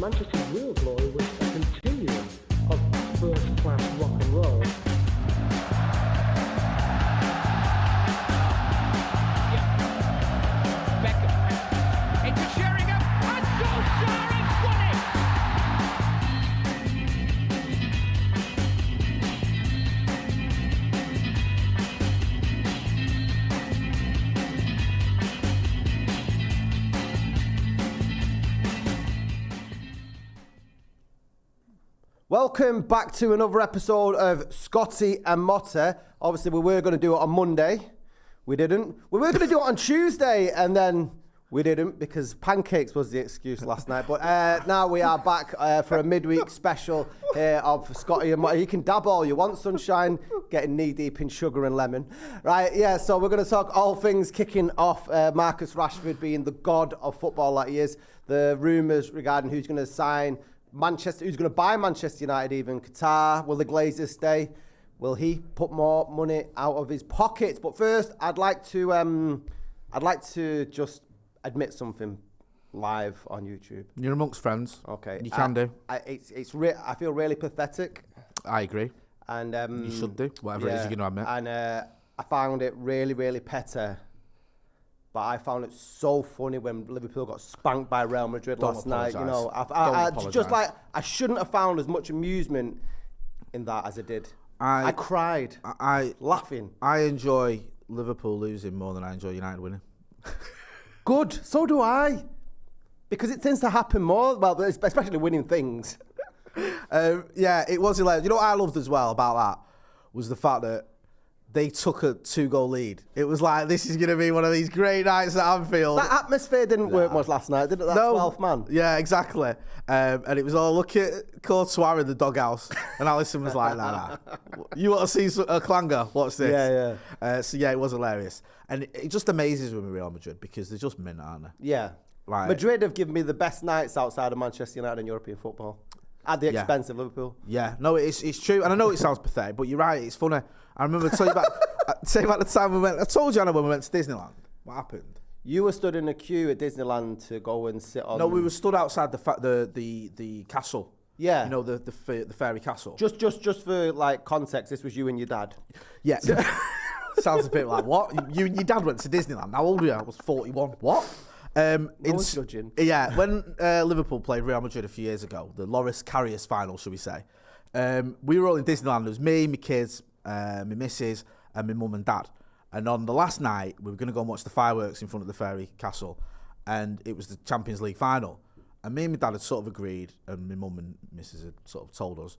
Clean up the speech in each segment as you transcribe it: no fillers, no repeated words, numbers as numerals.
Manchester's real glory was a continuum of first-class rock and roll. Welcome back to another episode of Scotty and Motta. Obviously, we were going to do it on Monday. We didn't. We were going to do it on Tuesday, and then we didn't because pancakes was the excuse last night. But now we are back for a midweek special of Scotty and Motta. You can dab all you want, sunshine, getting knee-deep in sugar and lemon. Right, yeah, so we're going to talk all things kicking off. Marcus Rashford being the god of football that he is. The rumours regarding who's going to sign Manchester, who's going to buy Manchester United even, Qatar, will the Glazers stay? Will he put more money out of his pockets? But first, I'd like to just admit something live on YouTube. You're amongst friends. Okay. You can do. I feel really pathetic. I agree. And you should do, whatever it is you're going to admit. And I found it really, really petty. But I found it so funny when Liverpool got spanked by Real Madrid last night. You know, I just like I shouldn't have found as much amusement in that as I did. I cried. Laughing. I enjoy Liverpool losing more than I enjoy United winning. Good. So do I. Because it tends to happen more. Well, especially winning things. Yeah, it was hilarious. You know what I loved as well about that was the fact that they took a 2-goal lead. It was like, this is going to be one of these great nights at Anfield. That atmosphere didn't work much last night, did it? That 12th man. Yeah, exactly. And it was all, look at Courtois in the doghouse. And Alisson was like, nah. You want to see a clanger? Watch this. Yeah. So, yeah, it was hilarious. And it just amazes me with Real Madrid because they're just mint, aren't they? Yeah. Like, Madrid have given me the best nights outside of Manchester United in European football. At the expense of Liverpool. Yeah, no, it's true. And I know it sounds pathetic, but you're right, it's funny. I remember telling you about the time we went. I told you, Anna, when we went to Disneyland. What happened? You were stood in a queue at Disneyland to go and sit on. No, we were stood outside the castle. Yeah. You know, the fairy castle. Just for like context, this was you and your dad. Yeah. Sounds a bit like what? You and your dad went to Disneyland. How old were you? I was 41. What? No one's judging. Yeah, when Liverpool played Real Madrid a few years ago, the Loris Karius final, should we say? We were all in Disneyland. It was me, my kids, my missus, and my mum and dad. And on the last night, we were going to go and watch the fireworks in front of the fairy castle, and it was the Champions League final. And me and my dad had sort of agreed, and my mum and missus had sort of told us,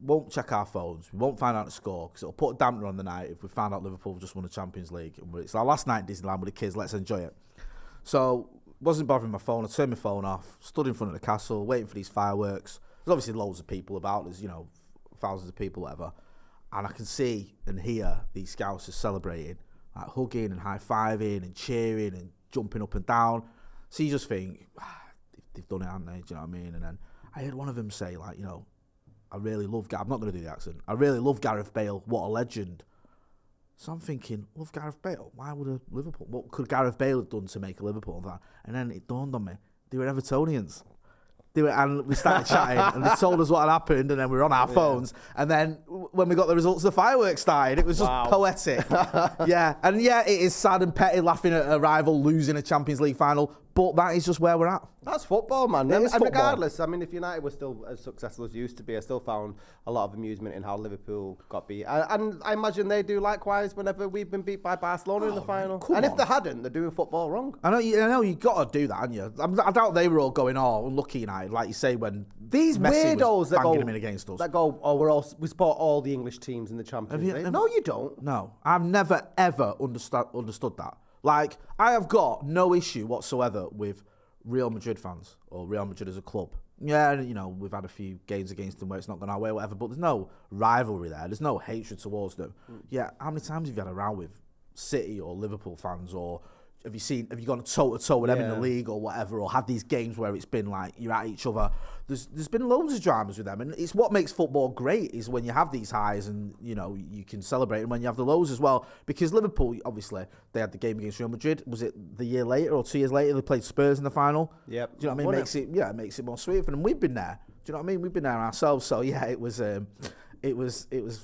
won't check our phones, we won't find out the score, because it'll put a dampener on the night if we found out Liverpool just won the Champions League. And it's our last night in Disneyland with the kids, let's enjoy it. So, wasn't bothering my phone. I turned my phone off, stood in front of the castle, waiting for these fireworks. There's obviously loads of people about. There's, thousands of people, whatever. And I can see and hear these Scousers celebrating, like hugging and high-fiving and cheering and jumping up and down. So you just think, they've done it, haven't they? Do you know what I mean? And then I heard one of them say, like, I really love Gareth. I'm not going to do the accent. I really love Gareth Bale. What a legend. So I'm thinking, love Gareth Bale? Why would a Liverpool? What could Gareth Bale have done to make a Liverpool of that? And then it dawned on me, they were Evertonians. And we started chatting, and they told us what had happened, and then we were on our phones. And then when we got the results, the fireworks started. It was just poetic. It is sad and petty laughing at a rival losing a Champions League final, but that is just where we're at. That's football, man. And regardless, I mean, if United were still as successful as they used to be, I still found a lot of amusement in how Liverpool got beat. And I imagine they do likewise whenever we've been beat by Barcelona in the final. And if they hadn't, they're doing football wrong. I know you got to do that, haven't you? I doubt they were all going, unlucky United, like you say, when these Messi weirdos was banging them in against us. That go, we support all the English teams in the Champions League. No, you don't. No, I've never, ever understood that. Like, I have got no issue whatsoever with Real Madrid fans or Real Madrid as a club. Yeah, we've had a few games against them where it's not gone our way or whatever, but there's no rivalry there. There's no hatred towards them. Yeah, how many times have you had a row with City or Liverpool fans or have you gone toe to toe with them in the Yeah. league or whatever, or had these games where it's been like you're at each other? There's been loads of dramas with them, and it's what makes football great is when you have these highs and you can celebrate, and when you have the lows as well. Because Liverpool, obviously, they had the game against Real Madrid. Was it the year later or 2 years later they played Spurs in the final? Yep. Do you know what I mean? It makes it more sweet for them. We've been there. Do you know what I mean? We've been there ourselves. So yeah, it was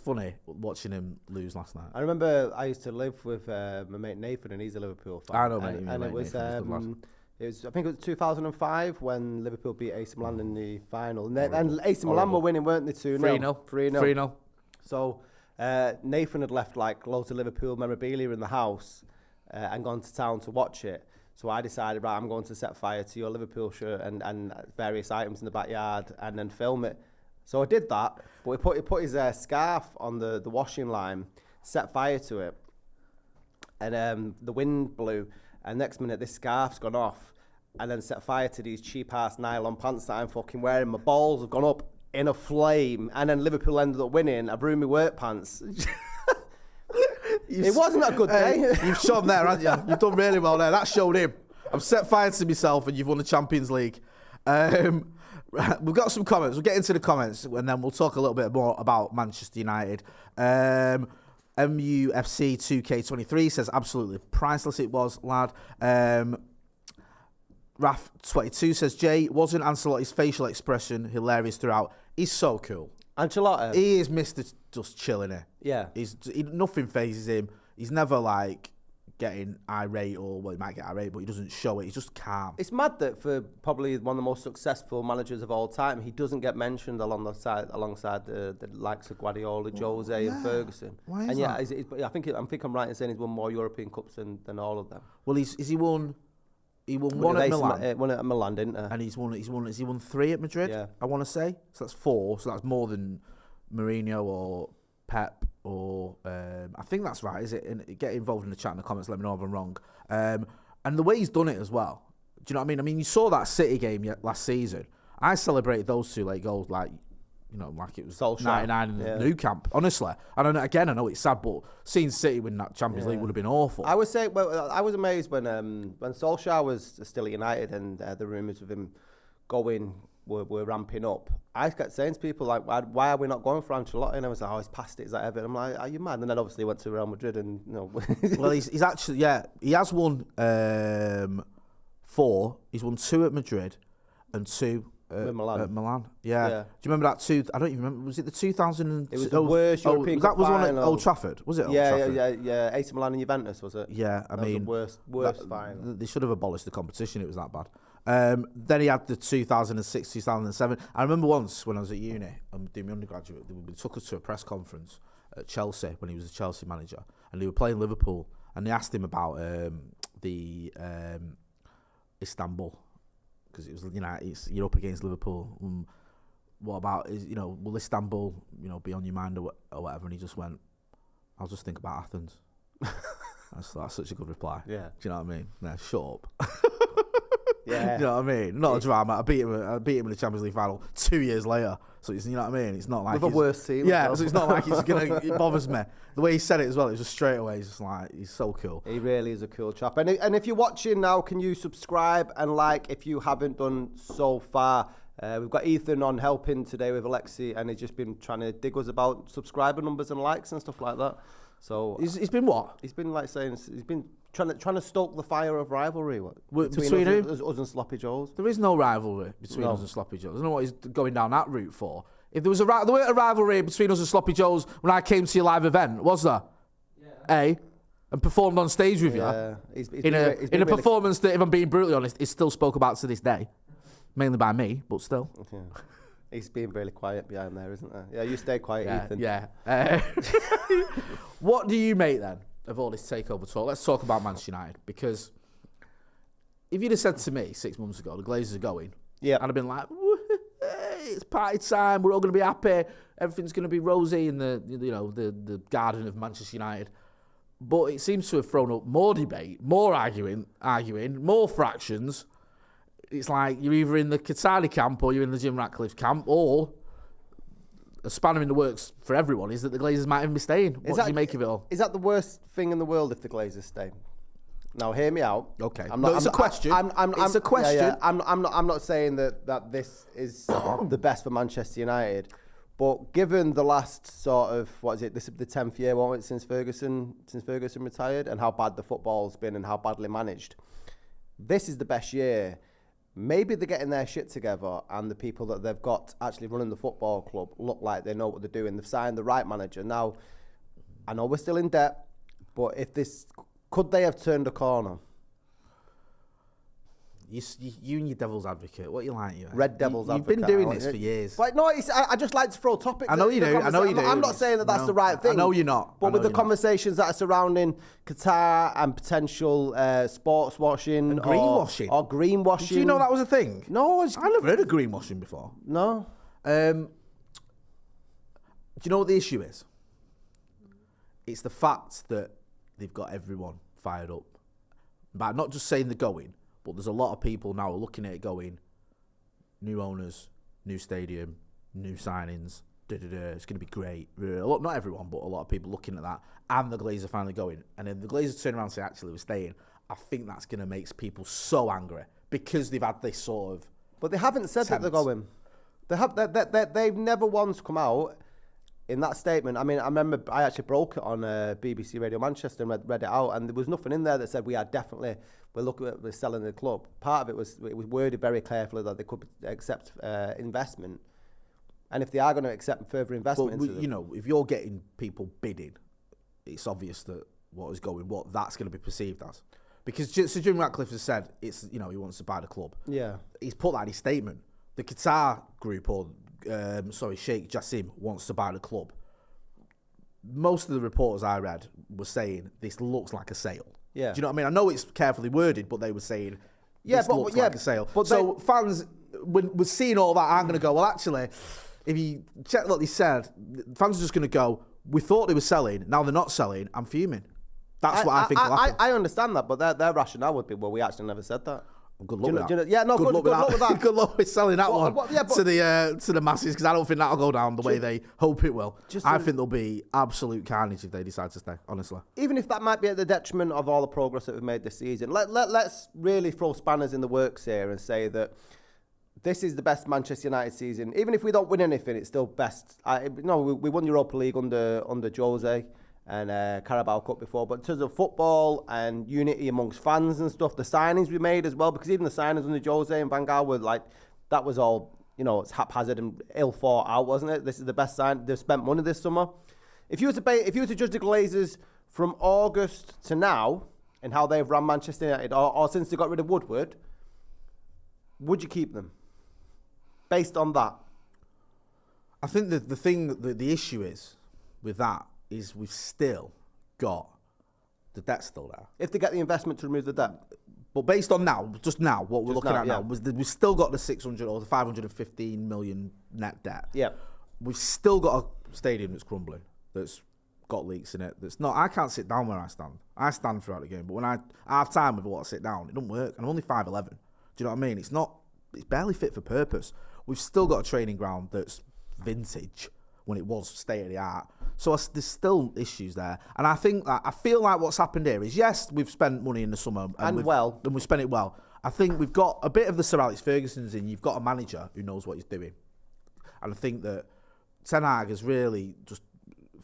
funny watching him lose last night. I remember I used to live with my mate Nathan, and he's a Liverpool fan. I know, mate. And it was, I think it was 2005 when Liverpool beat AC Milan in the final. And AC Milan were winning, weren't they? 2-0. 3-0. So Nathan had left like loads of Liverpool memorabilia in the house and gone to town to watch it. So I decided, right, I'm going to set fire to your Liverpool shirt and various items in the backyard and then film it. So I did that, but he put his scarf on the washing line, set fire to it, and the wind blew, and next minute this scarf's gone off, and then set fire to these cheap-ass nylon pants that I'm fucking wearing. My balls have gone up in a flame, and then Liverpool ended up winning. I've ruined my work pants. It wasn't a good day. You've shown there, haven't you? You've done really well there. That showed him. I've set fire to myself, and you've won the Champions League. We've got some comments. We'll get into the comments, and then we'll talk a little bit more about Manchester United. MUFC 2K23 says absolutely priceless it was, lad. Raf22 says, Jay, wasn't Ancelotti's facial expression hilarious throughout? He's so cool. Ancelotti? He is Mr. Just chilling here. Yeah. Nothing phases him. He's never like getting irate, or well, he might get irate, but he doesn't show it. He's just calm. It's mad that for probably one of the most successful managers of all time, he doesn't get mentioned alongside the likes of Guardiola, Jose, and Ferguson. Why is and that? I think I'm right in saying he's won more European Cups than all of them. Well, he won one at Milan. Won at Milan, didn't he? And has he won 3 at Madrid? Yeah. I want to say. So that's 4. So that's more than Mourinho or Pep or I think that's right, is it? And get involved in the chat in the comments, let me know if I'm wrong. And the way he's done it as well. Do you know what I mean? I mean, you saw that City game last season. I celebrated those 2 late goals like it was Solskjaer. 99 in the Nou Camp, honestly. And I know it's sad, but seeing City win that Champions League would have been awful. I would say, I was amazed when Solskjaer was still at United and the rumours of him going were ramping up. I kept saying to people, like, why are we not going for Ancelotti? And I was like, he's past it, is that ever? I'm like, are you mad? And then obviously he went to Real Madrid and, Well, he's actually, he has won 4. He's won 2 at Madrid and 2 at Milan. Yeah. Do you remember that 2? I don't even remember. Was it the 2000? It was the worst European Cup That was one at final. Old Trafford, was it? Old Trafford? Yeah. AC Milan and Juventus, was it? Yeah, that was the worst final. They should have abolished the competition. It was that bad. Then he had the 2006, 2007. I remember once when I was at uni, doing my undergraduate, they took us to a press conference at Chelsea when he was a Chelsea manager, and they were playing Liverpool, and they asked him about the Istanbul, because it was it's Europe against Liverpool. What about will Istanbul be on your mind or whatever? And he just went, I'll just think about Athens. That's such a good reply. Yeah. Do you know what I mean? Nah, shut up. Yeah. You know what I mean? Not a drama. I beat him in the Champions League final 2 years later. So you know what I mean? It's not like with a worse team. Yeah, so it's not like it bothers me. The way he said it as well, it was just straight away. He's just like, he's so cool. He really is a cool chap. And if you're watching now, can you subscribe and like if you haven't done so far? We've got Ethan on helping today with Alexi, and he's just been trying to dig us about subscriber numbers and likes and stuff like that. So he's been what? He's been like saying he's been trying to stoke the fire of rivalry between us and Sloppy Joes. There is no rivalry between us and Sloppy Joes. I don't know what he's going down that route for. If there was there weren't a rivalry between us and Sloppy Joes when I came to your live event, was there? Yeah. And performed on stage with you in a performance that, if I'm being brutally honest, is still spoke about to this day, mainly by me, but still. Yeah. He's being really quiet behind there, isn't there? Yeah, you stay quiet, Ethan. Yeah. What do you make then of all this takeover talk? Let's talk about Manchester United, because if you'd have said to me 6 months ago the Glazers are going, I'd have been like, it's party time. We're all going to be happy. Everything's going to be rosy in the garden of Manchester United. But it seems to have thrown up more debate, more arguing, more fractions. It's like you're either in the Qatar camp or you're in the Jim Ratcliffe camp, or a spanner in the works for everyone is that the Glazers might even be staying. What do you make of it all? Is that the worst thing in the world if the Glazers stay? Now, hear me out. Okay. I'm No, it's a question. It's a question. Yeah. I'm not saying that this is the best for Manchester United, but given the last sort of this is the 10th year, won't it, since Ferguson retired, and how bad the football's been and how badly managed, this is the best year. Maybe they're getting their shit together, and the people that they've got actually running the football club look like they know what they're doing. They've signed the right manager. Now, I know we're still in debt, but could they have turned a corner? You and your devil's advocate. What you like? You Red devil's advocate. You've been doing this for years. But no, I just like to throw topics. I know you do. I'm not saying that's the right thing. I know you're not. But with the conversations that are surrounding Qatar and potential sports washing and greenwashing or greenwashing. Did you know that was a thing? No, I never heard of greenwashing before. No. Do you know what the issue is? It's the fact that they've got everyone fired up. But not just saying they're going, but there's a lot of people now looking at it going, new owners, new stadium, new signings, it's going to be great. Not everyone, but a lot of people looking at that. And the Glazers are finally going. And then the Glazers turn around and say, actually, we're staying. I think that's going to make people so angry because they've had this sort of... But they haven't said that they're going. They've never once come out in that statement. I mean, I remember I actually broke it on BBC Radio Manchester and read it out, and there was nothing in there that said we're selling the club. Part of it was worded very carefully that they could accept investment, and if they are going to accept further investment, if you're getting people bidding, it's obvious that what that's going to be perceived as. Because Sir Jim Ratcliffe has said he wants to buy the club. Yeah, he's put that in his statement. The Qatar group, Sheikh Jassim wants to buy the club. Most of the reporters I read were saying this looks like a sale. Yeah. Do you know what I mean? I know it's carefully worded, but they were saying this looks like a sale. But so fans, when we're seeing all that, I'm going to go, well, actually, if you check what they said, fans are just going to go, we thought they were selling, now they're not selling, I'm fuming. That's what I think will happen. I understand that, but their rationale would be, well, we actually never said that. Good luck with that. Good luck with that. Good luck with selling that to the masses, because I don't think that'll go down the way they hope it will. I think there'll be absolute carnage if they decide to stay, honestly. Even if that might be at the detriment of all the progress that we've made this season, let's really throw spanners in the works here and say that this is the best Manchester United season. Even if we don't win anything, it's still best. We won Europa League under Jose and Carabao Cup before, but in terms of football and unity amongst fans and stuff, the signings we made as well, because even the signings under Jose and Van Gaal were like, that was all, it's haphazard and ill thought out, wasn't it? This is the best sign. They've spent money this summer. If you were to judge the Glazers from August to now and how they've run Manchester United, or since they got rid of Woodward, would you keep them based on that? I think that the issue is with that is we've still got the debt still there. If they get the investment to remove the debt. But based on what we're looking at now, we've still got the 600 or the 515 million net debt. Yeah. We've still got a stadium that's crumbling, that's got leaks in it, I can't sit down where I stand. I stand throughout the game, but when I have time with what I sit down, it doesn't work. And I'm only 5'11". Do you know what I mean? It's barely fit for purpose. We've still got a training ground that's vintage when it was state of the art. So there's still issues there. And I feel like what's happened here is, yes, we've spent money in the summer. And we've spent it well. I think we've got a bit of the Sir Alex Ferguson's in. You've got a manager who knows what he's doing. And I think that Ten Hag has really just,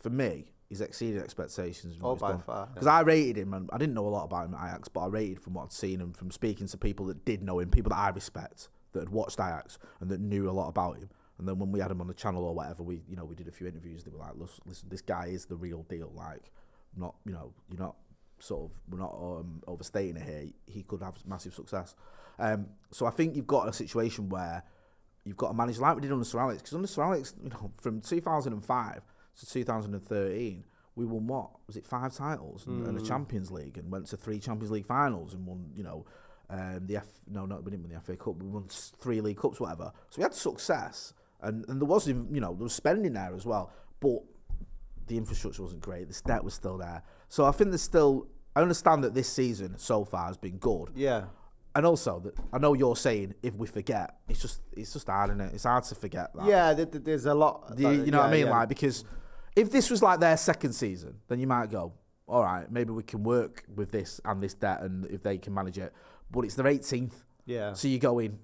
for me, he's exceeded expectations. By far. Because I rated him, and I didn't know a lot about him at Ajax, but I rated from what I'd seen and from speaking to people that did know him, people that I respect, that had watched Ajax and that knew a lot about him. And then when we had him on the channel or whatever, we did a few interviews. They were like, "Listen, this guy is the real deal. Like, we're not overstating it here. He could have massive success." So I think you've got a situation where you've got a manager like we did under Sir Alex. Because under Sir Alex, from 2005 to 2013, we won what? Was it 5 titles and a Champions League, and went to 3 Champions League finals and won, we didn't win the FA Cup. We won 3 League Cups, whatever. So we had success. And there was, there was spending there as well, but the infrastructure wasn't great. The debt was still there. So I think I understand that this season so far has been good. Yeah. And also, that I know you're saying if we forget, it's just hard, isn't it? It's hard to forget that. Yeah, there's a lot. You know what I mean? Yeah. Like, because if this was like their second season, then you might go, all right, maybe we can work with this and this debt, and if they can manage it. But it's their 18th. Yeah. So you go in.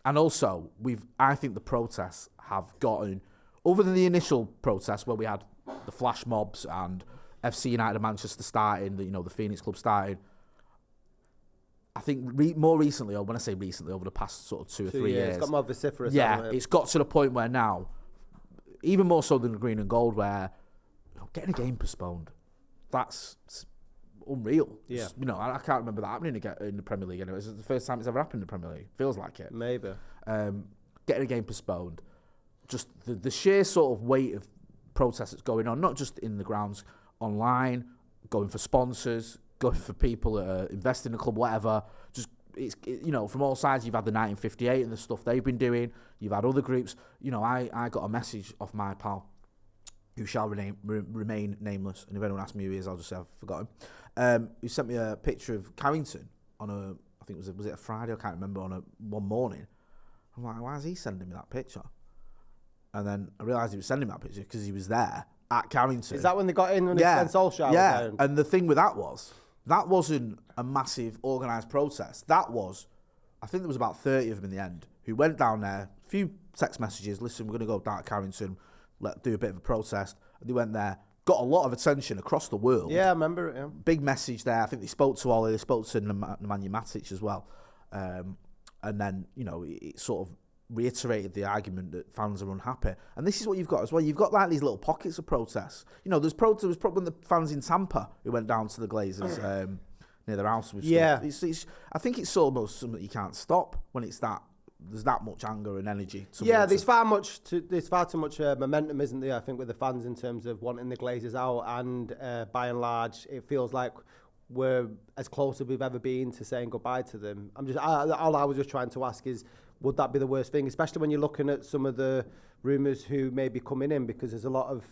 And also, I think the protests have gotten, other than the initial protests where we had the flash mobs and FC United of Manchester starting, the Phoenix Club starting, I think more recently, or when I say recently, over the past sort of 2 or 3 years. It's got more vociferous. Yeah, it's got to the point where now, even more so than the green and gold, where getting a game postponed, that's unreal. Yeah. I can't remember that happening in the Premier League anyway. It's the first time it's ever happened in the Premier League. Feels like it. Maybe. Getting a game postponed, just the sheer sort of weight of protests that's going on, not just in the grounds, online, going for sponsors, going for people that are investing in the club, whatever. Just from all sides. You've had the 1958 and the stuff they've been doing. You've had other groups. I got a message off my pal, who shall remain nameless, and if anyone asks me who he is, I'll just say I've forgotten. Who sent me a picture of Carrington on I think was it a Friday? I can't remember. One morning, I'm like, why is he sending me that picture? And then I realised he was sending me that picture because he was there at Carrington. Is that when they got in when Solskjaer was there? And the thing with that wasn't a massive organised protest. That was, I think there was about 30 of them in the end who went down there. A few text messages. Listen, we're going to go down to Carrington. Do a bit of a protest. And they went there, got a lot of attention across the world. Yeah, I remember it. Yeah. Big message there. I think they spoke to Ollie, they spoke to Nemanja Matic as well. And then, it sort of reiterated the argument that fans are unhappy. And this is what you've got as well. You've got like these little pockets of protests. There was probably the fans in Tampa who went down to the Glazers near their house with stuff. I think it's almost something you can't stop when it's that. There's that much anger and energy. There's far too much momentum, isn't there? I think with the fans in terms of wanting the Glazers out, and by and large, it feels like we're as close as we've ever been to saying goodbye to them. All I was just trying to ask is, would that be the worst thing, especially when you're looking at some of the rumours who may be coming in, because there's a lot of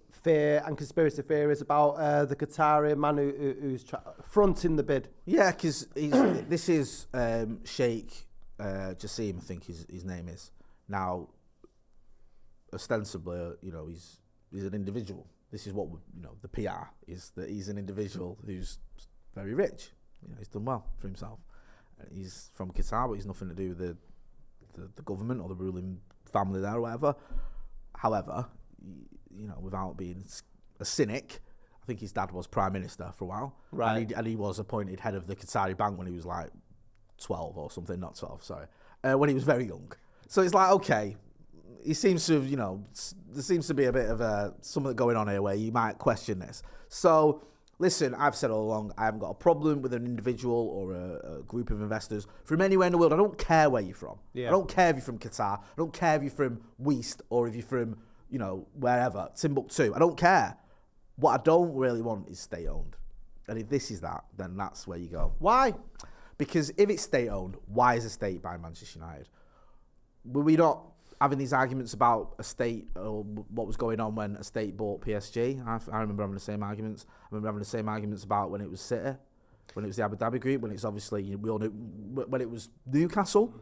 fear and conspiracy theories about the Qatari man who's fronting the bid. Yeah, because this is Sheikh Jassim, I think his name is. Now, ostensibly, he's an individual. This is what the PR is, that he's an individual who's very rich. He's done well for himself. He's from Qatar, but he's nothing to do with the government or the ruling family there or whatever. However, without being a cynic, I think his dad was prime minister for a while, right? And he was appointed head of the Qatari bank when he was like 12 or something, not 12, sorry, when he was very young. So it's like, okay, he seems to have, there seems to be a bit of something going on here where you might question this. So, listen, I've said all along, I haven't got a problem with an individual or a group of investors from anywhere in the world. I don't care where you're from. Yeah. I don't care if you're from Qatar. I don't care if you're from West or if you're from, wherever, Timbuktu. I don't care. What I don't really want is state-owned. And if this is that, then that's where you go. Why? Because if it's state-owned, why is a state buying Manchester United? Were we not having these arguments about a state or what was going on when a state bought PSG? I remember having the same arguments. I remember having the same arguments about when it was City, when it was the Abu Dhabi group, when it's obviously, we all knew, when it was Newcastle.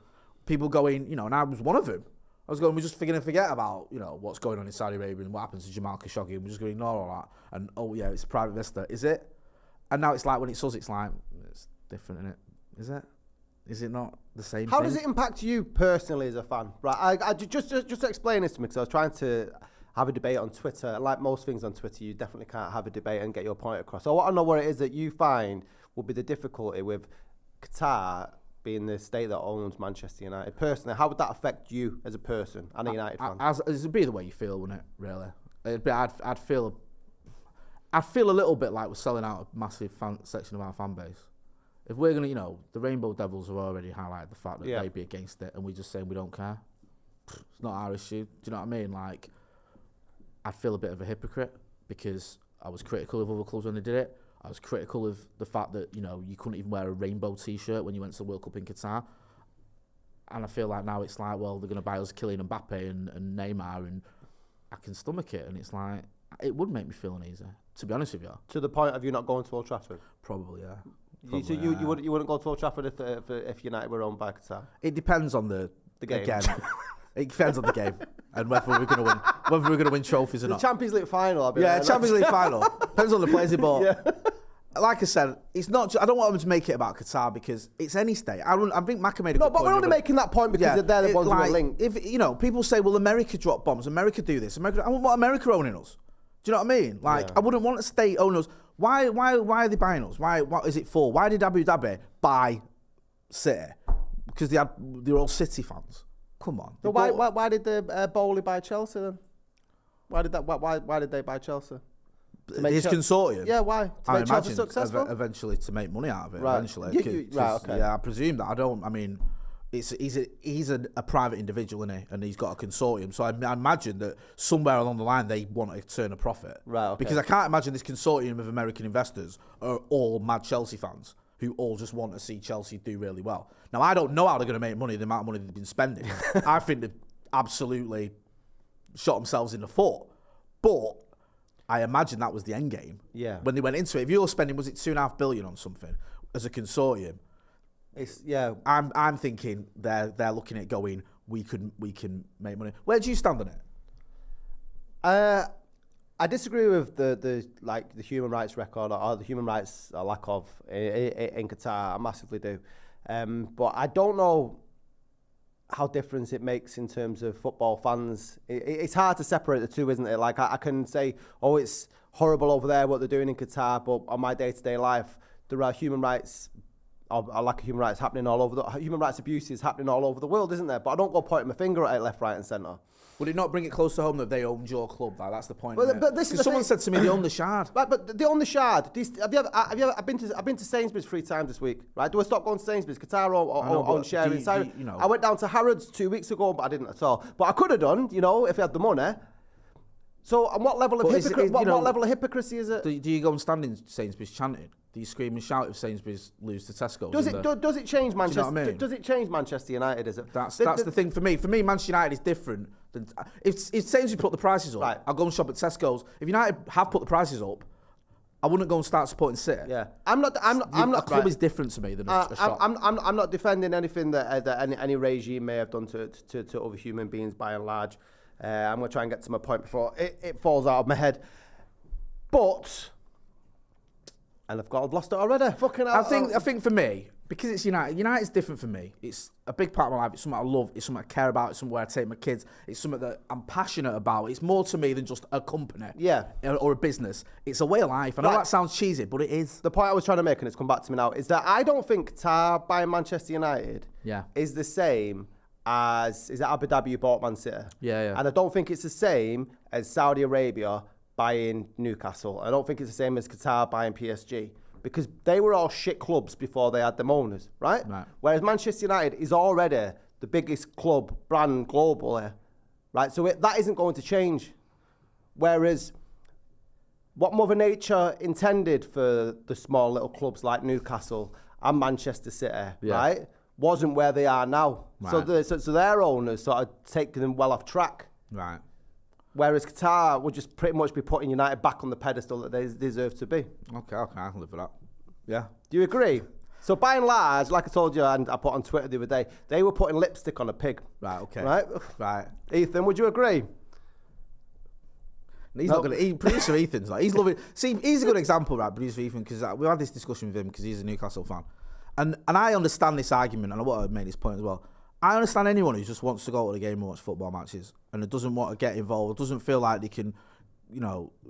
People going, and I was one of them. I was going, we're just going to forget about, what's going on in Saudi Arabia and what happens to Jamal Khashoggi, and we're just going to ignore all that. And, oh yeah, it's a private investor. Is it? And now it's like, when it's us, it's like, it's different, isn't it? Is it? Is it not the same How thing? does it impact you personally as a fan? Right, I just explain this to me, because I was trying to have a debate on Twitter. Like most things on Twitter, you definitely can't have a debate and get your point across. So I want to know what it is that you find will be the difficulty with Qatar being the state that owns Manchester United. Personally, how would that affect you as a person and a United fan? It'd be the way you feel, wouldn't it? Really, I'd feel a little bit like we're selling out a massive section of our fan base. If we're going to, the Rainbow Devils have already highlighted the fact that they'd be against it, and we're just saying we don't care. It's not our issue. Do you know what I mean? Like, I'd feel a bit of a hypocrite because I was critical of other clubs when they did it. I was critical of the fact that, you couldn't even wear a rainbow T-shirt when you went to the World Cup in Qatar. And I feel like now it's like, well, they're going to buy us Kylian Mbappe and Neymar, and I can stomach it. And it's like, it would make me feel uneasy, to be honest with you. To the point of you not going to Old Trafford? Probably, yeah. So you wouldn't go to Old Trafford if United were owned by Qatar? It depends on the game. Again, It depends on the game and whether we're going to win trophies or The not. Champions League final, I'll be Yeah, like, Champions League final. Depends on the players they bought. Yeah. Like I said, it's not. I don't want them to make it about Qatar because it's any state. I think Maka made a No, good but point. we're only making that point because they're the ones who are like, linked. If people say, "Well, America drop bombs. America do this. America." I want America owning us. Do you know what I mean? Like, I wouldn't want a state own us. Why are they buying us? What is it for? Why did Abu Dhabi buy City? Because they're all City fans. Come on. So why did the Bowley buy Chelsea then? Why did they buy Chelsea? His consortium. Yeah, why? To make Chelsea successful? Eventually to make money out of it. Right. Eventually. Right, okay. Yeah, I presume that. I mean, he's a private individual, isn't he? And he's got a consortium. So I imagine that somewhere along the line they want to turn a profit. Right, okay. Because I can't imagine this consortium of American investors are all mad Chelsea fans who all just want to see Chelsea do really well. Now, I don't know how they're going to make money, the amount of money they've been spending. I think they've absolutely shot themselves in the foot. But I imagine that was the end game. Yeah. When they went into it, if you're spending, was it $2.5 billion on something as a consortium? I'm thinking they're looking at going, we can make money. Where do you stand on it? I disagree with the human rights record or the human rights lack of in Qatar. I massively do, but I don't know how difference it makes in terms of football fans. It's hard to separate the two, isn't it? Like I can say, oh, it's horrible over there what they're doing in Qatar, but on my day-to-day life, there are human rights. Or lack of human rights happening all over human rights abuses happening all over the world, isn't there? But I don't go pointing my finger at it left, right, and centre. Would it not bring it close to home that they owned your club? Like, that's the point. But this is the someone thing. said to me they own the Shard. Right, but they own the Shard. Have you ever? I've been to Sainsbury's 3 times this week. Right? Do I stop going to Sainsbury's? Qatar own sharing. I went down to Harrods 2 weeks ago, but I didn't at all. But I could have done, if I had the money. So, and what level of hypocrisy is it? Do you go and stand in Sainsbury's chanting? Do you scream and shout if Sainsbury's lose to Tesco? Does it change Manchester? Do you know what I mean? Does it change Manchester United? Is it? That's the thing for me. For me, Manchester United is different. If Sainsbury's put the prices up, right. I'll go and shop at Tesco's. If United have put the prices up, I wouldn't go and start supporting City. Yeah, I'm not. A club is different to me than a shop. I'm not defending anything that any regime may have done to other human beings by and large. I'm going to try and get to my point before it falls out of my head. But, and I've lost it already. Fucking hell. I think for me, because it's United's different for me. It's a big part of my life. It's something I love. It's something I care about. It's something where I take my kids. It's something that I'm passionate about. It's more to me than just a company. Yeah. Or a business. It's a way of life. I know that sounds cheesy, but it is. The point I was trying to make, and it's come back to me now, is that I don't think Qatar buying Manchester United is the same as is it Abu Dhabi who bought Man City. Yeah. And I don't think it's the same as Saudi Arabia buying Newcastle. I don't think it's the same as Qatar buying PSG because they were all shit clubs before they had them owners, right? Whereas Manchester United is already the biggest club brand globally, right? So that isn't going to change. Whereas what Mother Nature intended for the small little clubs like Newcastle and Manchester City, right? Wasn't where they are now. Right. So their owners sort of taking them well off track. Right. Whereas Qatar would just pretty much be putting United back on the pedestal that they deserve to be. Okay, I can live with that. Yeah. Do you agree? So by and large, like I told you and I put on Twitter the other day, they were putting lipstick on a pig. Right, okay. Right. Ethan, would you agree? He's not going to. Producer Ethan's like, he's loving. See, he's a good example, right, producer Ethan, because we had this discussion with him because he's a Newcastle fan. And I understand this argument, and I want to make this point as well. I understand anyone who just wants to go to the game and watch football matches and doesn't want to get involved, doesn't feel like they can,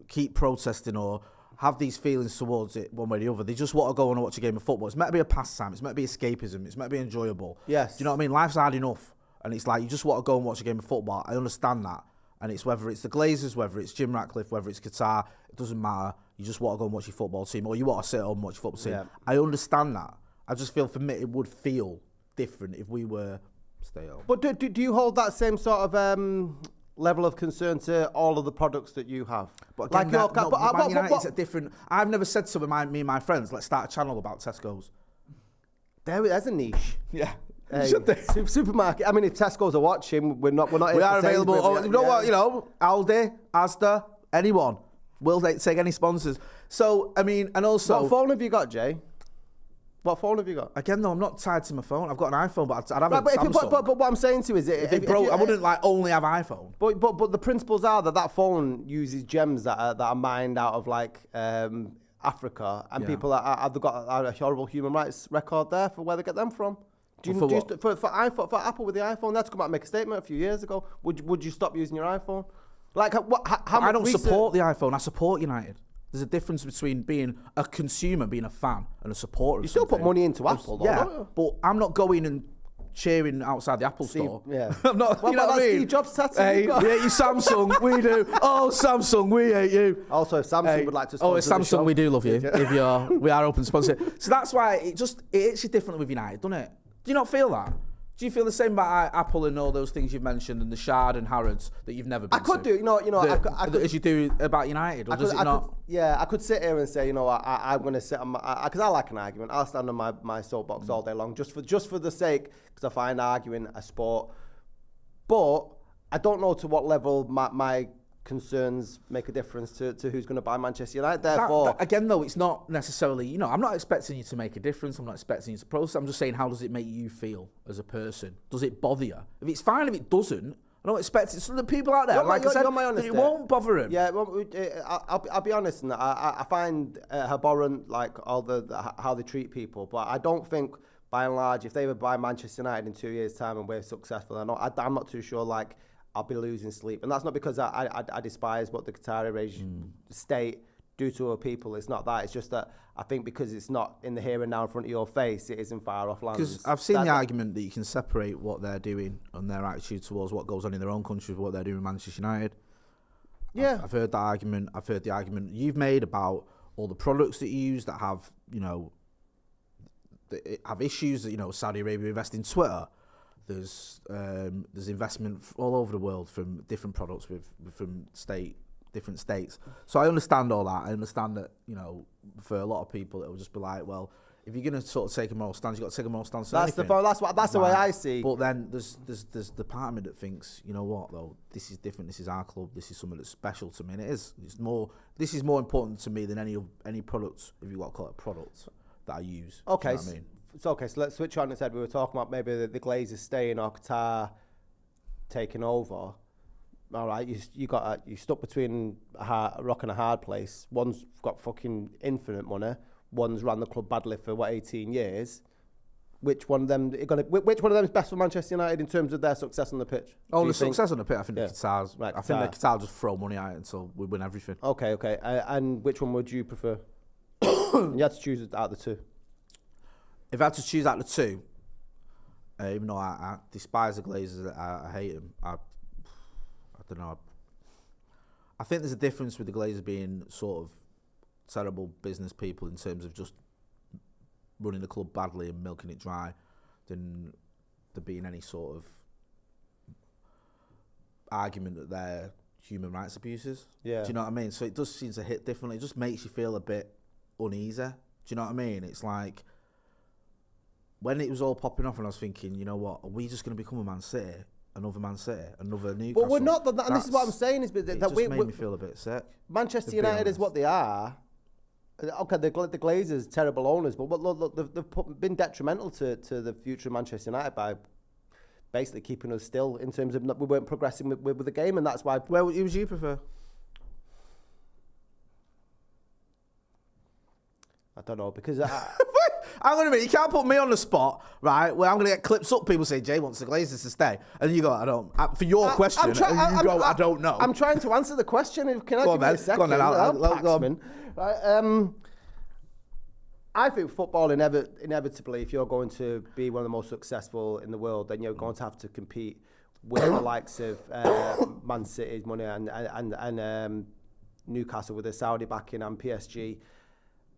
keep protesting or have these feelings towards it one way or the other. They just want to go and watch a game of football. It's meant to be a pastime. It's meant to be escapism. It's meant to be enjoyable. Yes. Do you know what I mean? Life's hard enough. And it's like, you just want to go and watch a game of football. I understand that. And it's whether it's the Glazers, whether it's Jim Ratcliffe, whether it's Qatar, it doesn't matter. You just want to go and watch your football team or you want to sit at home and watch your football team. Yeah. I understand that. I just feel for me it would feel different if we were stay home. But do you hold that same sort of level of concern to all of the products that you have? But again, Man United's a different. I've never said to me and my friends, let's start a channel about Tesco's. There's a niche. Yeah. Supermarket. I mean, if Tesco's are watching, we're not. We are available. You know what? Aldi, Asda, anyone. Will they take any sponsors? So I mean, and also, what phone have you got, Jay? What phone have you got? Again, though, I'm not tied to my phone. I've got an iPhone, but I'd have a But, Samsung. but what I'm saying to you is, if it broke, I wouldn't like only have iPhone. But the principles are that phone uses gems that are mined out of like Africa, and people that have got a horrible human rights record there for where they get them from. For Apple with the iPhone, that's come out and make a statement a few years ago. Would you stop using your iPhone? Like how I don't support the iPhone. I support United. There's a difference between being a consumer, being a fan, and a supporter. You still put money into Apple, though, don't you? But I'm not going and cheering outside the Apple store. Yeah, I'm not. What You know about what I mean? Steve Jobs tattoo? Hey, we hate you, Samsung. We do. Oh, Samsung, we hate you. Also, if Samsung would like to sponsor it's the Samsung, show. we do love you. We are open to sponsor. So that's why it hits you differently with United, doesn't it? Do you not feel that? Do you feel the same about Apple and all those things you've mentioned, and the Shard and Harrods that you've never been to? I could do, I could, as you do about United, or does it not? I could sit here and say, I'm going to sit on my, because I like an argument. I'll stand on my soapbox all day long, just for the sake, because I find arguing a sport. But I don't know to what level my concerns make a difference to who's going to buy Manchester United. Therefore, again, though, it's not necessarily, I'm not expecting you to make a difference. I'm not expecting you to process. I'm just saying, how does it make you feel as a person? Does it bother you? If it's fine, if it doesn't, I don't expect it. So the people out there, like I said, it won't bother him. Yeah, well, I'll be honest in that. I find abhorrent, like all how they treat people, but I don't think, by and large, if they were buy Manchester United in 2 years' time and we're successful, I'm not too sure, like, I'll be losing sleep. And that's not because I despise what the Qatari state do to other people. It's not that. It's just that I think because it's not in the here and now in front of your face, it isn't far off lands. Because I've seen the argument that you can separate what they're doing and their attitude towards what goes on in their own country with what they're doing with Manchester United. Yeah. I've heard that argument. I've heard the argument you've made about all the products that you use that have, that have issues that, Saudi Arabia invest in Twitter. There's investment all over the world from different products from different states. So I understand all that. I understand that, for a lot of people, it'll just be like, well, if you're going to sort of take a moral stance, you've got to take a moral stance. That's the way I see. But then there's the part of me that thinks, you know what, though, this is different. This is our club. This is something that's special to me, and it is. This is more important to me than any product, if you want to call it a product, that I use. Okay. Do you know what I mean? So let's switch on instead. We were talking about maybe the Glazers staying or Qatar taking over. All right, you stuck between a rock and a hard place. One's got fucking infinite money. One's ran the club badly for 18 years. Which one of them is best for Manchester United in terms of their success on the pitch? Success on the pitch. I think the Qatars. Right, I think the Qatar just throw money at it until we win everything. Okay. And which one would you prefer? You had to choose out of the two. If I had to choose out of the two, even though I despise the Glazers, I hate them. I don't know. I think there's a difference with the Glazers being sort of terrible business people in terms of just running the club badly and milking it dry, than there being any sort of argument that they're human rights abuses. Yeah. Do you know what I mean? So it does seem to hit differently. It just makes you feel a bit uneasy. Do you know what I mean? It's like, when it was all popping off and I was thinking, you know what, are we just going to become a Man City? Another Man City? Another Newcastle? But we're not, and this is what I'm saying, is that it just made me feel a bit sick. Manchester United is what they are. Okay, the Glazers, terrible owners, but look, they've been detrimental to the future of Manchester United by basically keeping us still in terms of we weren't progressing with the game, and that's why... Well, who would you prefer? I don't know, because... Hang on a minute, you can't put me on the spot, right, where I'm going to get clips up, people say, Jay wants the Glazers to stay, and you go, I don't... For your question, I don't know. I'm trying to answer the question. Can I give you a second? Go on then, Right, I think football, inevitably, if you're going to be one of the most successful in the world, then you're going to have to compete with the likes of Man City's money and Newcastle with the Saudi backing and PSG.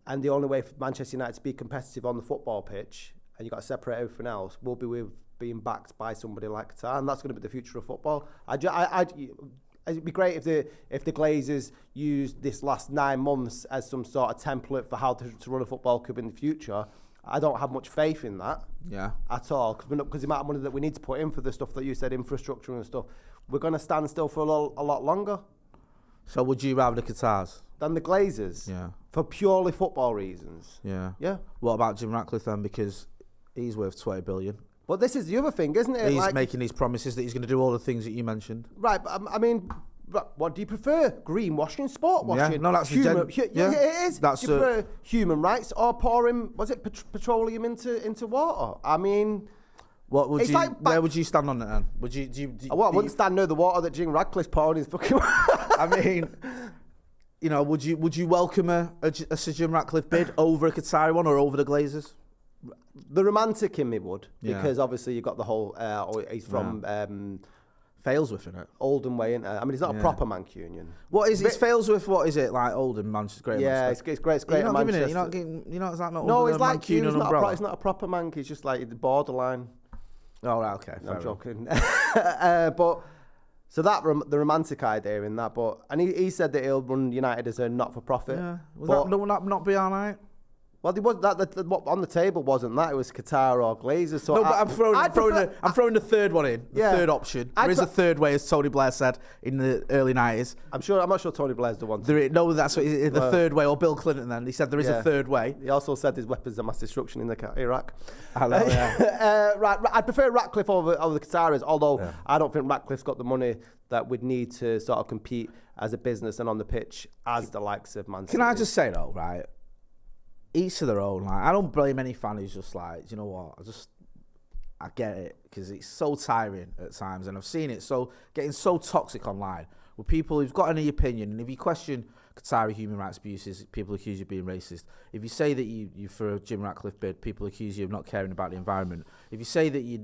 And the only way for Manchester United to be competitive on the football pitch, and you've got to separate everything else, will be with being backed by somebody like Qatar, and that's going to be the future of football. It'd be great if the Glazers used this last 9 months as some sort of template for how to run a football club in the future. I don't have much faith in that at all, because the amount of money that we need to put in for the stuff that you said, infrastructure and stuff, we're going to stand still for a lot longer. So would you rather the Qatars? than the Glazers. Yeah. For purely football reasons. Yeah. Yeah. What about Jim Ratcliffe then? Because he's worth 20 billion. But this is the other thing, isn't it? He's making these promises that he's going to do all the things that you mentioned. Right, but I mean, what do you prefer? Greenwashing, sport washing? Yeah, no, that's human, the yeah, it is. That's do you prefer human rights or pouring, petroleum into water? I mean, what would it's you? like where would you stand on it then? Would you? I wouldn't stand near the water that Jim Radcliffe's pouring his fucking. I mean, you know, would you welcome a Sir Jim Ratcliffe bid over a Qatari one or over the Glazers? The romantic in me would, Yeah. because obviously you've got the whole. He's from Failsworth, innit? Oldham way, isn't it? I mean, he's not a Yeah. proper Mancunian. What is it? Failsworth? What is it like? Oldham, Manchester, Great Yeah, Manchester. it's great. It's great. You're not giving Manchester. it. You're not getting. You know, is that not? No, under he's the like you. Mancunian umbrella? He's not a proper Manc. He's just like the borderline. Oh, right, okay. No, I'm fair enough. joking. But so the romantic idea in that, but and he said that he'll run United as a not-for-profit. Yeah. Would But- that not be all right? Well, there was that what on the table wasn't that, it was Qatar or Glazers. So No, but I'm throwing the third one in. The Yeah. third option. I'd There is a pre- third way, as Tony Blair said in the early 90s. I'm not sure Tony Blair's the one. No, that's what the third way, or Bill Clinton then. He said there is Yeah. a third way. He also said there's weapons of mass destruction in Iraq. I know, yeah. Right, I'd prefer Ratcliffe over the Qataris, although I don't think Ratcliffe's got the money that would need to sort of compete as a business and on the pitch as the likes of Man City. Can I just say though, right? Each to their own. Like, I don't blame any fan who's just like, you know what? I get it, because it's so tiring at times, and I've seen it getting so toxic online with people who've got any opinion, and if you question Qatari human rights abuses, people accuse you of being racist. If you say that you for a Jim Ratcliffe bid, people accuse you of not caring about the environment. If you say that you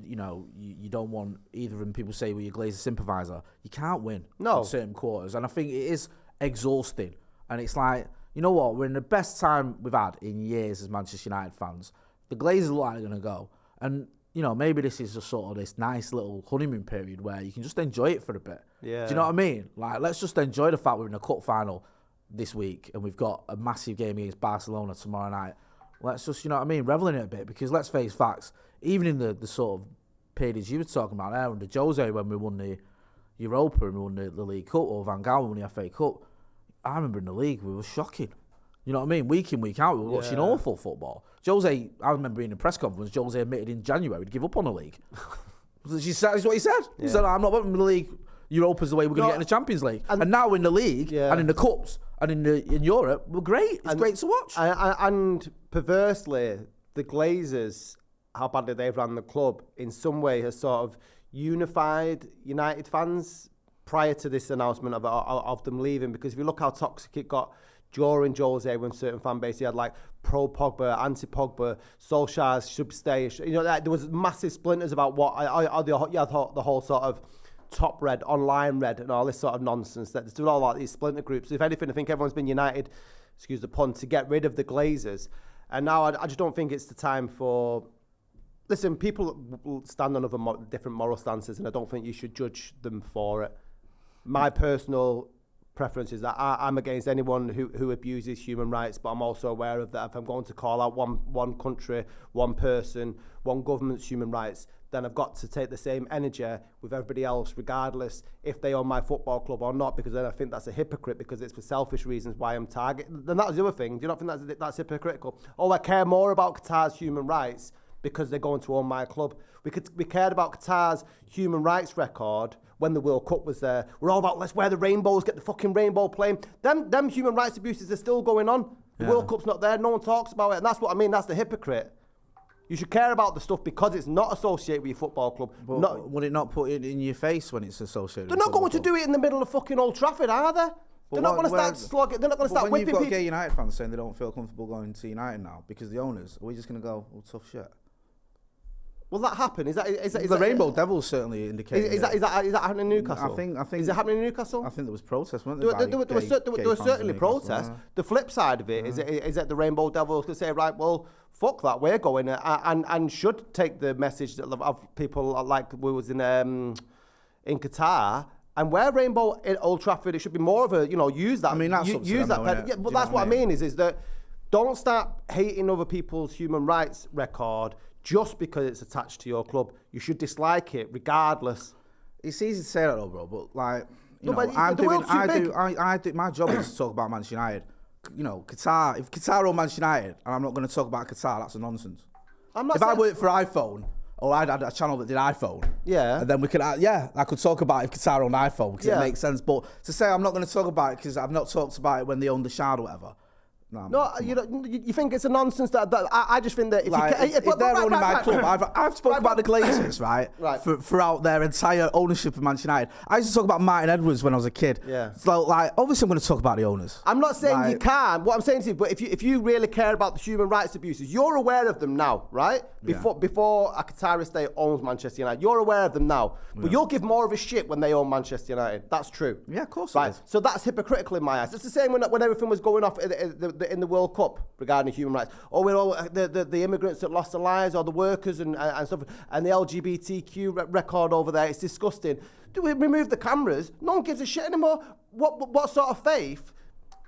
don't want either of them, people say, well, you're a Glazer sympathiser. You can't win in certain quarters, and I think it is exhausting. And it's like, you know what? We're in the best time we've had in years as Manchester United fans. The Glazers look like they're going to go. And, you know, maybe this is just sort of this nice little honeymoon period where you can just enjoy it for a bit. Yeah. Do you know what I mean? Like, let's just enjoy the fact we're in a cup final this week and we've got a massive game against Barcelona tomorrow night. Let's just, you know what I mean, revel in it a bit, because let's face facts, even in the sort of periods you were talking about there under Jose when we won the Europa and we won the League Cup, or Van Gaal won the FA Cup, I remember in the league, we were shocking. You know what I mean? Week in, week out, we were watching awful football. Jose, I remember being in a press conference, Jose admitted in January to give up on the league. That's what he said. He said, I'm not winning the league. Europa's the way we're going to get in the Champions League. And now in the league, and in the Cups, and in Europe, we're great. It's great to watch. And perversely, the Glazers, how badly they've run the club, in some way has sort of unified United fans prior to this announcement of them leaving. Because if you look how toxic it got during Jose, when certain fan base, he had like pro-Pogba, anti-Pogba, Solskjaer should stay. You know, there was massive splinters about what the whole sort of top red, online red, and all this sort of nonsense. There's all like these splinter groups. If anything, I think everyone's been united, excuse the pun, to get rid of the Glazers. And now I just don't think it's the time for. Listen, people will stand on other different moral stances, and I don't think you should judge them for it. My personal preference is that I'm against anyone who abuses human rights, but I'm also aware of that if I'm going to call out one country, one person, one government's human rights, then I've got to take the same energy with everybody else, regardless if they own my football club or not, because then I think that's a hypocrite, because it's for selfish reasons why I'm targeting. Then that's the other thing. Do you not think that's hypocritical? Oh, I care more about Qatar's human rights because they're going to own my club. We cared about Qatar's human rights record when the World Cup was there. We're all about, let's wear the rainbows, get the fucking rainbow plane. Them human rights abuses are still going on. The World Cup's not there. No one talks about it. And that's what I mean. That's the hypocrite. You should care about the stuff because it's not associated with your football club. But would it not put it in your face when it's associated They're with not going club? to do it in the middle of fucking Old Trafford, are they? They're not going to start slogging. They're not going to start when whipping you've got people. gay United fans saying they don't feel comfortable going to United now because the owners, are we just going to go, oh, tough shit? Will that happen? Is that the Rainbow Devils certainly indicated. Is that happening in Newcastle? I think. Is it happening in Newcastle? I think there was protests, weren't there? There were certainly protests. The flip side of it is that the Rainbow Devils could say, right, well, fuck that, we're going, and should take the message of people like we was in Qatar. And where Rainbow at Old Trafford, it should be more of a, use that. I mean, that's use that. Yeah, but that's what I mean is that don't start hating other people's human rights record just because it's attached to your club. You should dislike it regardless. It's easy to say that though, bro, but like, You No, know, but I'm the doing, world's too I do. My job is to talk about Manchester United. You know, Qatar. If Qatar own Manchester United, and I'm not going to talk about Qatar, that's a nonsense. I'm not If I saying- worked for iPhone, or I had a channel that did iPhone, Yeah. and then we could, I could talk about if Qatar owned iPhone because Yeah. it makes sense. But to say I'm not going to talk about it because I've not talked about it when they owned the Shard or whatever. No, you think it's a nonsense that I just think that if Like, you if they're owning my club, I've spoken about the Glazers, right? Right. Throughout their entire ownership of Manchester United. I used to talk about Martin Edwards when I was a kid. Yeah. So, like, obviously I'm going to talk about the owners. I'm not saying you Like- can. What I'm saying to you, but if you really care about the human rights abuses, you're aware of them now, right? Before a Qatari state owns Manchester United, you're aware of them now. But you'll give more of a shit when they own Manchester United. That's true. Yeah, of course it Right. is. So that's hypocritical in my eyes. It's the same when everything was going off in the World Cup regarding human rights. Or we're all the immigrants that lost their lives, or the workers and stuff, and the LGBTQ record over there. It's disgusting. Do we remove the cameras? No one gives a shit anymore. What sort of faith?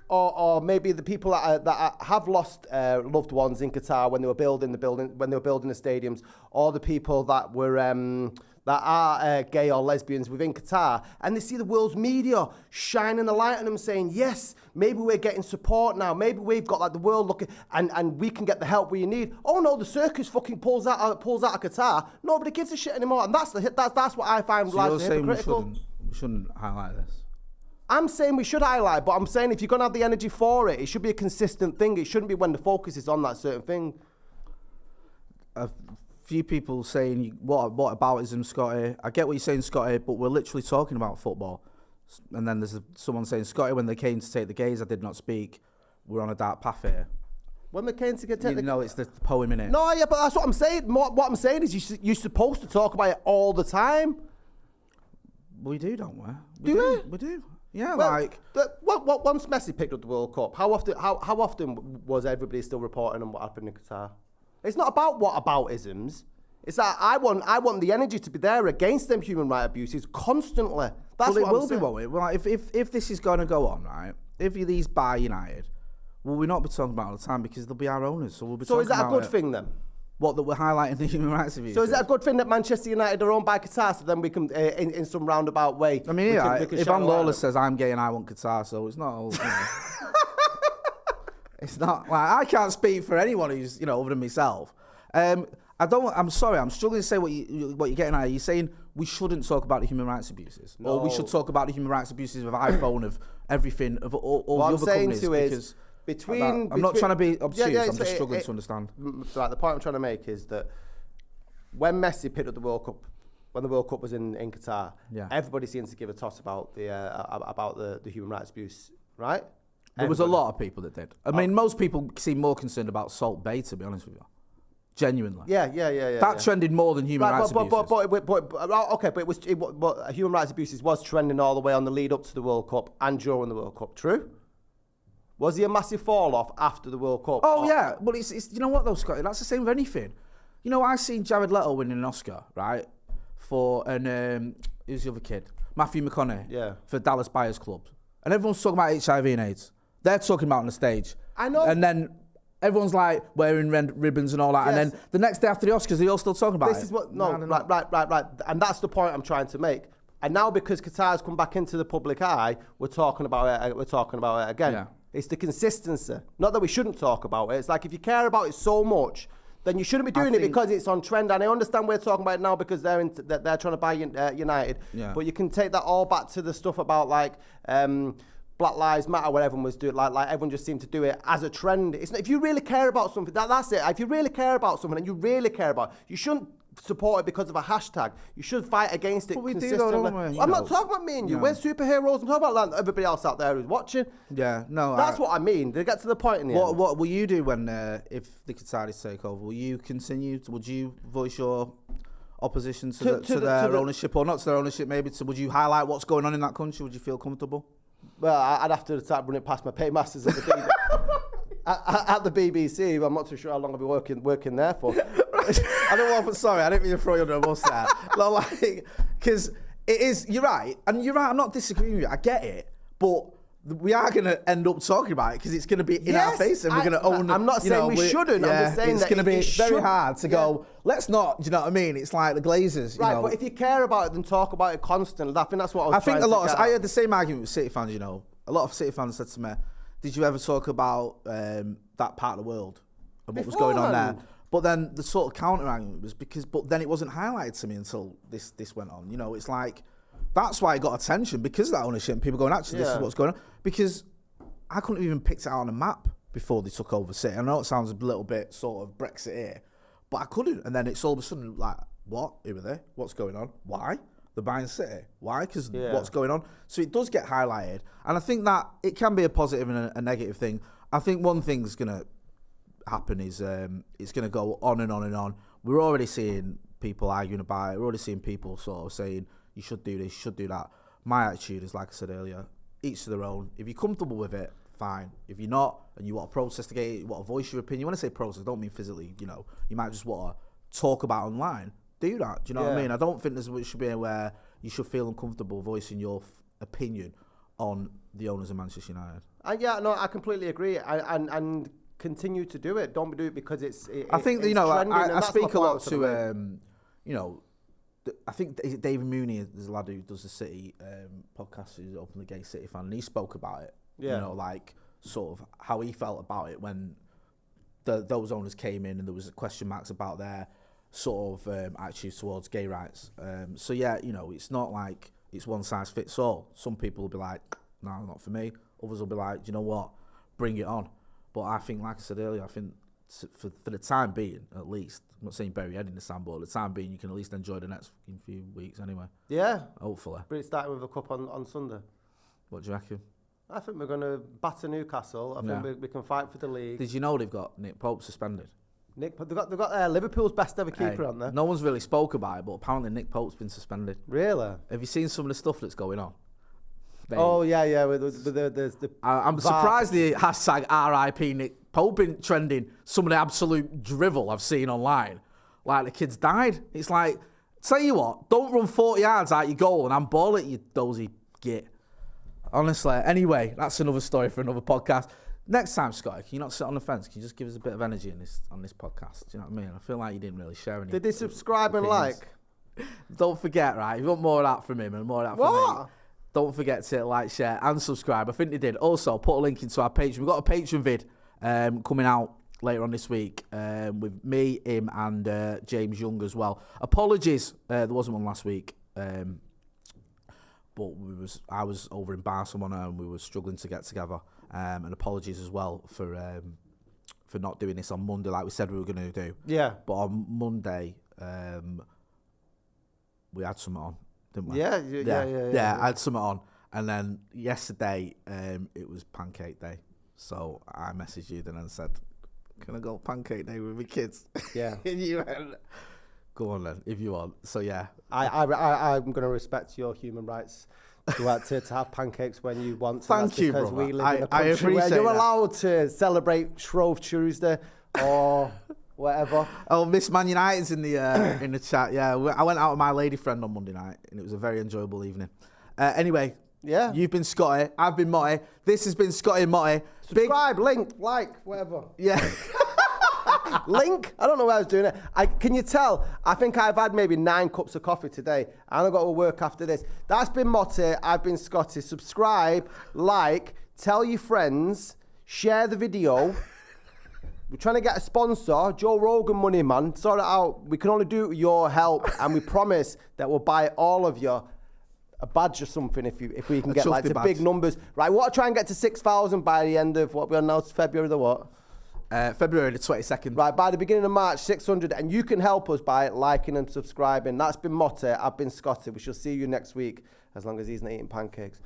Or maybe the people that have lost loved ones in Qatar when they were building the stadiums, or the people that were that are gay or lesbians within Qatar, and they see the world's media shining a light on them, saying, yes, maybe we're getting support now, maybe we've got like the world looking, and we can get the help we need. Oh no, the circus fucking pulls out of Qatar. Nobody gives a shit anymore, and that's what I find So you're largely saying hypocritical. we shouldn't highlight this? I'm saying we should highlight, but I'm saying if you're going to have the energy for it, it should be a consistent thing. It shouldn't be when the focus is on that certain thing. A few people saying, what aboutism, Scotty? I get what you're saying, Scotty, but we're literally talking about football. And then there's someone saying, Scotty, when they came to take the gays, I did not speak. We're on a dark path here. When they came to get You know, it's the poem, innit? No, yeah, but that's what I'm saying. What I'm saying is you're supposed to talk about it all the time. We do, don't we? Do we? We do. Yeah, Well, like... once Messi picked up the World Cup, how often was everybody still reporting on what happened in Qatar? It's not about what aboutisms. It's that I want the energy to be there against them human rights abuses constantly. That's Well, it what I'm will be, saying. won't it? Well, if this is going to go on, right? If these buy United, will we not be talking about it all the time because they'll be our owners? So we'll be. So talking is that a about good it. thing then? What, that we're highlighting the human rights abuses? So is that a good thing that Manchester United are owned by Qatar, so then we can, in some roundabout way... I mean, we yeah, can if shout Van out at Lawler them? says I'm gay and I want Qatar, so it's not all. You know, it's not like I can't speak for anyone who's other than myself. I'm sorry. I'm struggling to say what you're getting at. You're saying we shouldn't talk about the human rights abuses, or we should talk about the human rights abuses of iPhone, of everything, of all What the I'm other saying companies. to is because between... I'm not trying to be obtuse. Yeah, I'm just struggling to understand. Like, the point I'm trying to make is that when Messi picked up the World Cup, when the World Cup was in Qatar, Yeah. everybody seems to give a toss about the human rights abuse, right? There was a lot of people that did. I mean, most people seem more concerned about Salt Bay, to be honest with you. Genuinely. Yeah. That trended more than human rights abuses. But human rights abuses was trending all the way on the lead up to the World Cup and during the World Cup. True. Was he a massive fall off after the World Cup? Oh, yeah. Well, it's you know what, though, Scotty? That's the same with anything. I seen Jared Leto winning an Oscar, right? For, who's the other kid? Matthew McConaughey. Yeah. For Dallas Buyers Club. And everyone's talking about HIV and AIDS. They're talking about it on the stage. I know. And then everyone's like wearing red ribbons and all that. Yes. And then the next day after the Oscars, they're all still talking about it. This is what right. And that's the point I'm trying to make. And now because Qatar's come back into the public eye, we're talking about it again. Yeah. It's the consistency. Not that we shouldn't talk about it. It's like if you care about it so much, then you shouldn't be doing it because it's on trend. And I understand we're talking about it now because they're trying to buy United. Yeah. But you can take that all back to the stuff about like Black Lives Matter, where everyone was doing like everyone just seemed to do it as a trend. It's not, if you really care about something, that's it. If you really care about something and you really care about it, you shouldn't support it because of a hashtag. You should fight against it But we do consistently. though, don't we? I'm not talking about me and you. We're superheroes. I'm talking about everybody else out there who's watching. Yeah, no. That's what I mean. They get to the point in the end. What will you do when, if the Qataris take over? Will you continue? Would you voice your opposition to their ownership, or not to their ownership? Maybe would you highlight what's going on in that country? Would you feel comfortable? Well, I'd have to start running past my paymasters at the BBC. At the BBC. I'm not too sure how long I'll be working there for. I don't want. Sorry, I didn't mean to throw you under a bus there. Because it is. You're right, and you're right. I'm not disagreeing with you. I get it, but we are going to end up talking about it because it's going to be in our face and we're going to own it. I'm not saying we shouldn't. I'm just saying it's that going to be it very should- hard to go, let's not, do you know what I mean? It's like the Glazers, Right, you know. but if you care about it, then talk about it constantly. I think that's what I was I think trying a lot to of, get I at. had the same argument with City fans, you know. A lot of City fans said to me, did you ever talk about that part of the world and what was going on there? Beforehand. But then the sort of counter argument was but then it wasn't highlighted to me until this went on. You know, it's like, that's why it got attention, because of that ownership. And people going, actually, this is what's going on. Because I couldn't have even picked it out on a map before they took over City. I know it sounds a little bit sort of Brexit here, but I couldn't. And then it's all of a sudden like, what? Who are they? What's going on? Why? They're buying City. Why? Because what's going on? So it does get highlighted. And I think that it can be a positive and a negative thing. I think one thing's going to happen is it's going to go on and on and on. We're already seeing people arguing about it. We're already seeing people sort of saying, you should do this, you should do that. My attitude is, like I said earlier, each to their own. If you're comfortable with it, fine. If you're not, and you want to protest against it, you want to voice your opinion. When I say protest, I don't mean physically, you know. You might just want to talk about it online. Do that. Do you know what I mean? I don't think there should be where you should feel uncomfortable voicing your opinion on the owners of Manchester United. I completely agree. And continue to do it. Don't do it because I think it's you know trending, and I that's speak my a lot point to you know. I think is it David Mooney, there's a lad who does the City podcast, who's openly gay City fan, and he spoke about it. Yeah. You know, like sort of how he felt about it when those owners came in and there was question marks about their sort of attitudes towards gay rights. So yeah, you know, it's not like it's one size fits all. Some people will be like, no, not for me. Others will be like, do you know what, bring it on. But I think, like I said earlier, I think for the time being, at least, I'm not saying bury your head in the sand, but at the time being, you can at least enjoy the next few weeks anyway. Yeah. Hopefully. But it's starting with a cup on Sunday. What do you reckon? I think we're going to batter Newcastle. I think we can fight for the league. Did you know they've got Nick Pope suspended? They've got Liverpool's best ever keeper on there. No one's really spoke about it, but apparently Nick Pope's been suspended. Really? Have you seen some of the stuff that's going on? Oh, yeah. With the I'm surprised the hashtag RIP Nick Pope been trending some of the absolute drivel I've seen online. Like the kid's died. It's like, tell you what, don't run 40 yards out your goal and I'm ball at you, dozy git. Honestly. Anyway, that's another story for another podcast. Next time, Scotty, can you not sit on the fence? Can you just give us a bit of energy on this podcast? Do you know what I mean? I feel like you didn't really share any. Did they subscribe and opinions. like? Don't forget, right? If you want more of that from him and more of that from me, don't forget to like, share, and subscribe. I think they did. Also, put a link into our Patreon. We've got a Patreon vid coming out later on this week with me, him, and James Young as well. Apologies, there wasn't one last week. But I was over in Barcelona and we were struggling to get together. And apologies as well for not doing this on Monday like we said we were going to do. Yeah. But on Monday, we had something on, didn't we? Yeah, I had something on. And then yesterday, it was Pancake Day. So I messaged you then and said, can I go Pancake Day with my kids? Yeah. And you went, go on then, if you want. So yeah. I'm going to respect your human rights to have pancakes when you want to. Thank you, because brother. we live in a country where you're allowed to celebrate Shrove Tuesday or whatever. Oh, Miss Man United's in the chat. Yeah, I went out with my lady friend on Monday night and it was a very enjoyable evening. Anyway, yeah, you've been Scotty, I've been Motty. This has been Scotty and Motty. Subscribe, link, like, whatever. Yeah. Link? I don't know why I was doing it. Can you tell? I think I've had maybe 9 cups of coffee today. And I've got to work after this. That's been Motty. I've been Scotty. Subscribe, like, tell your friends, share the video. We're trying to get a sponsor. Joe Rogan money, man. Sort it out. We can only do it with your help. And we promise that we'll buy all of you a badge or something if we can get like to big numbers. Right, we want to try and get to 6,000 by the end of what we're now, February the what? February the 22nd. Right, by the beginning of March, 600. And you can help us by liking and subscribing. That's been Motty. I've been Scotty. We shall see you next week, as long as he's not eating pancakes.